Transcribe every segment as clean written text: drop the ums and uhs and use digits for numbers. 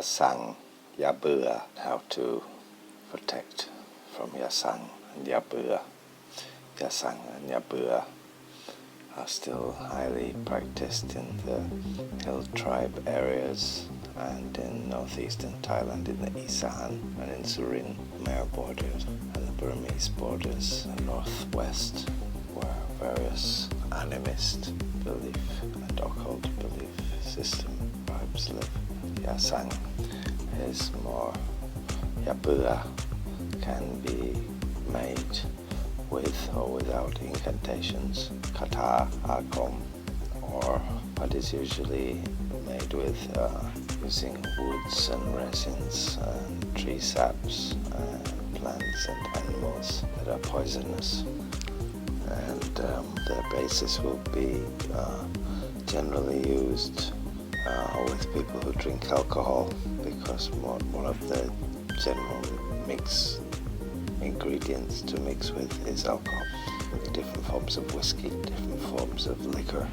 Yasang, Yabua, how to protect from Yasang and Yabua. Yasang and Yabua are still highly practiced in the hill tribe areas and in northeastern Thailand, in the Isan and in Surin, Khmer borders, and the Burmese borders, and northwest, where various animist belief and occult belief system tribes live. Yasang is more Yabua, can be made with or without incantations, kata, akom, or what is usually made with using woods and resins and tree saps and plants and animals that are poisonous. And their basis will be generally used with people who drink alcohol, because one of the general mix ingredients to mix with is alcohol. Different forms of whiskey, different forms of liquor.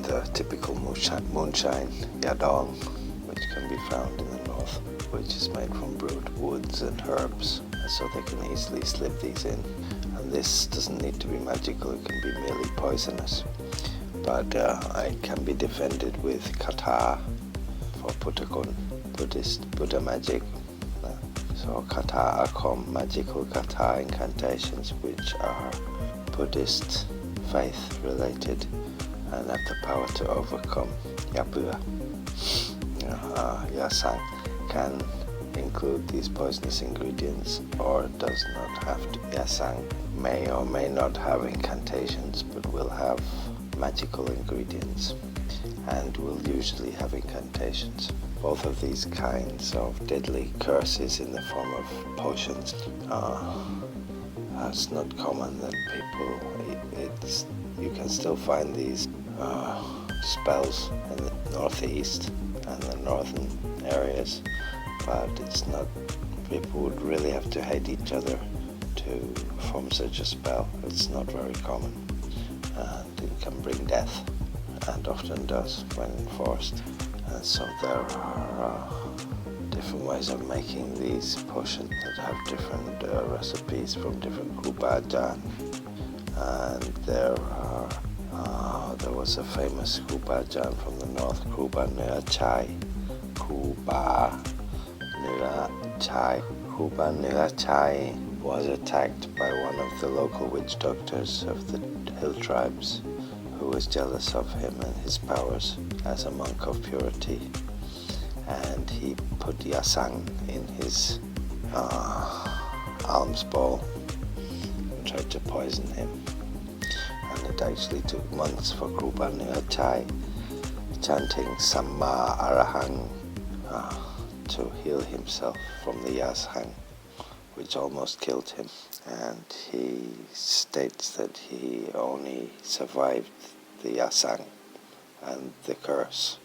The typical moonshine, yadong, which can be found in the north, which is made from brewed woods and herbs, so they can easily slip these in. And this doesn't need to be magical, it can be merely poisonous. But it can be defended with kata for Putakun, Buddhist Buddha magic. So kata akom, magical kata incantations, which are Buddhist faith related and have the power to overcome Yabua. Yasang can include these poisonous ingredients or does not have to. Yasang may or may not have incantations, but will have magical ingredients and will usually have incantations. Both of these kinds of deadly curses in the form of potions it's not common that you can still find these spells in the northeast and the northern areas, but it's not, people would really have to hate each other to form such a spell. It's not very common, and it can bring death, and often does when enforced. And so there are different ways of making these potions that have different recipes from different Kubajan. And there was a famous Kubajan from the north, Kuba Nua Chai. Kuba Nua Chai was attacked by one of the local witch doctors of the hill tribes, who was jealous of him and his powers as a monk of purity, and he put Yasang in his alms bowl and tried to poison him. And it actually took months for Kuba Nua Chai chanting Samma Arahang to heal himself from the Yasang, which almost killed him. And he states that he only survived the Yasang and the curse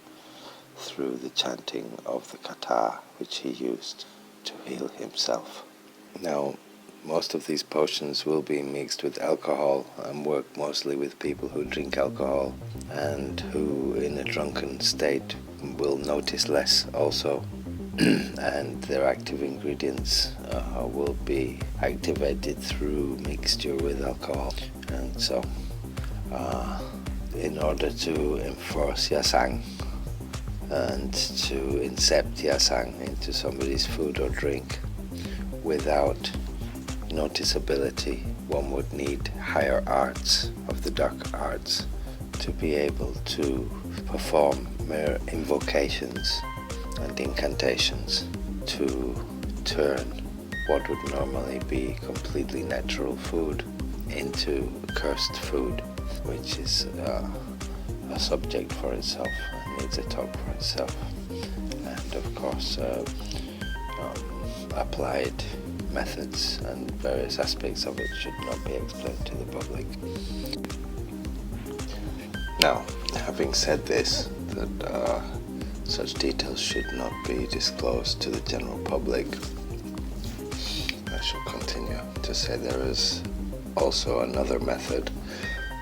through the chanting of the kata, which he used to heal himself. Now, most of these potions will be mixed with alcohol and work mostly with people who drink alcohol and who in a drunken state will notice less also. And their active ingredients will be activated through mixture with alcohol. And so in order to enforce Yasang and to incept Yasang into somebody's food or drink without noticeability, one would need higher arts of the dark arts to be able to perform mere invocations and incantations to turn what would normally be completely natural food into cursed food, which is a subject for itself and needs a talk for itself. And of course applied methods and various aspects of it should not be explained to the public. Now, having said this, that such details should not be disclosed to the general public, I shall continue to say there is also another method,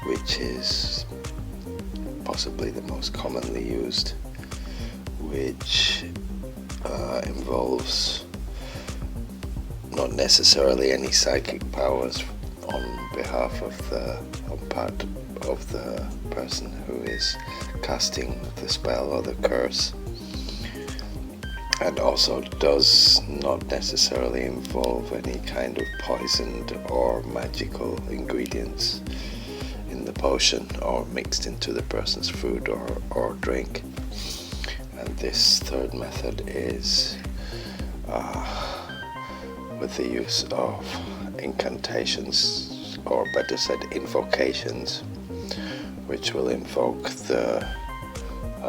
which is possibly the most commonly used, which involves not necessarily any psychic powers on behalf of on part of the person who is casting the spell or the curse, and also does not necessarily involve any kind of poisoned or magical ingredients in the potion or mixed into the person's food or drink. And this third method is with the use of incantations, or better said invocations, which will invoke the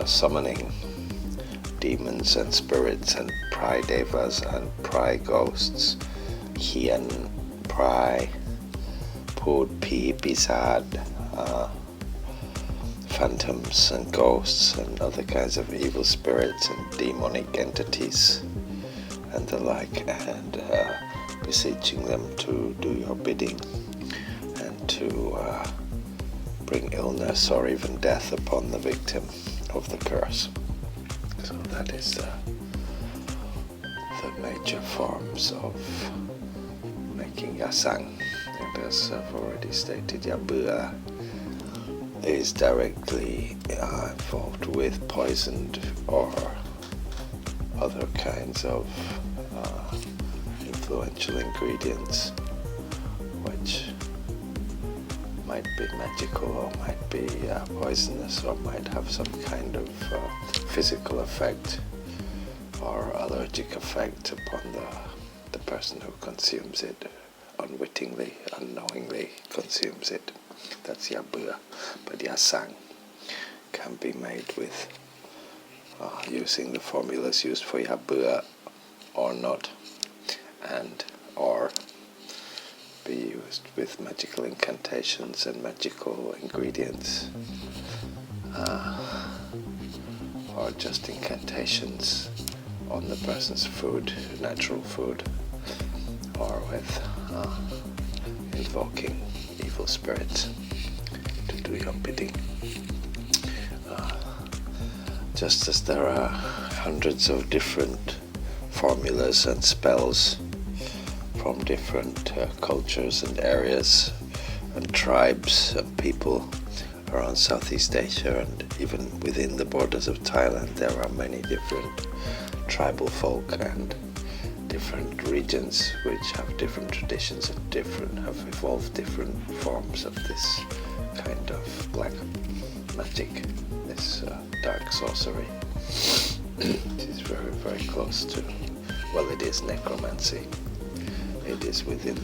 summoning demons and spirits and pry devas and pry ghosts, hien, pry, pud, pi, pisad, phantoms and ghosts and other kinds of evil spirits and demonic entities and the like, and beseeching them to do your bidding and to bring illness or even death upon the victim of the curse. So that is the major forms of making yasang. And as I've already stated, yabua is directly involved with poisoned or other kinds of influential ingredients, which might be magical or might be poisonous or might have some kind of physical effect or allergic effect upon the person who consumes it, unwittingly, unknowingly consumes it. That's yabua. But yasang can be made with using the formulas used for yabua or not, and or be used with magical incantations and magical ingredients, or just incantations on the person's food, natural food, or with invoking evil spirits to do your bidding. Just as there are hundreds of different formulas and spells from different cultures and areas and tribes and people around Southeast Asia, and even within the borders of Thailand, there are many different tribal folk and different regions which have different traditions and have evolved different forms of this kind of black magic, this dark sorcery. It is very, very close to, well, it is necromancy. It is within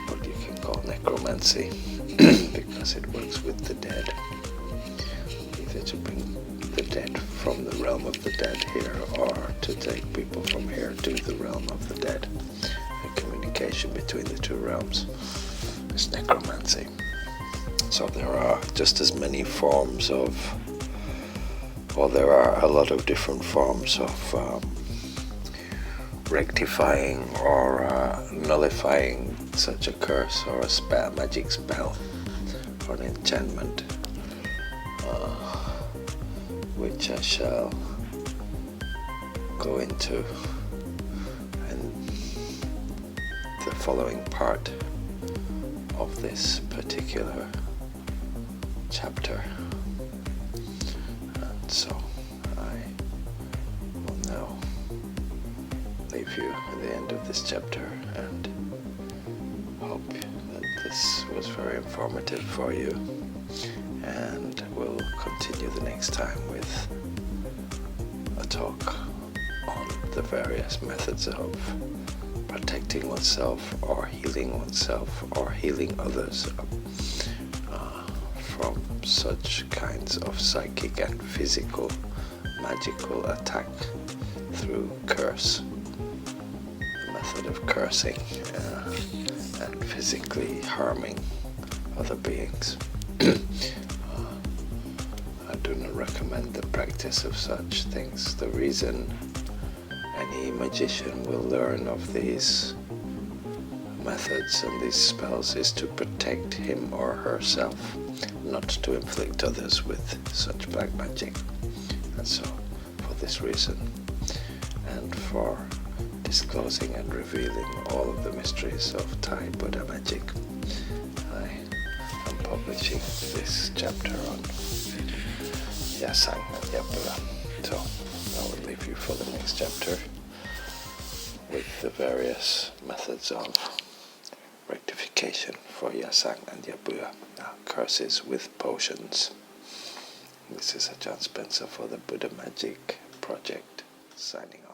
what you can call necromancy, because it works with the dead, either to bring the dead from the realm of the dead here, or to take people from here to the realm of the dead. A communication between the two realms is necromancy. So there are just as many forms of, or there are a lot of different forms of rectifying or nullifying such a curse or a spell, magic spell or an enchantment, which I shall go into in the following part of this particular chapter. And so I will now leave you at the end of this chapter, and hope that this was very informative for you, and we'll continue the next time with a talk on the various methods of protecting oneself or healing others from such kinds of psychic and physical magical attack through curse, the method of cursing and physically harming other beings. I do not recommend the practice of such things. The reason any magician will learn of these methods and these spells is to protect him or herself, not to inflict others with such black magic. And so this reason, and for disclosing and revealing all of the mysteries of Thai Buddha magic. I am publishing this chapter on Yasang and Yapura. So I will leave you for the next chapter with the various methods of rectification for Yasang and Yapura, curses with potions. This is John Spencer for the Buddha Magic Project, signing off.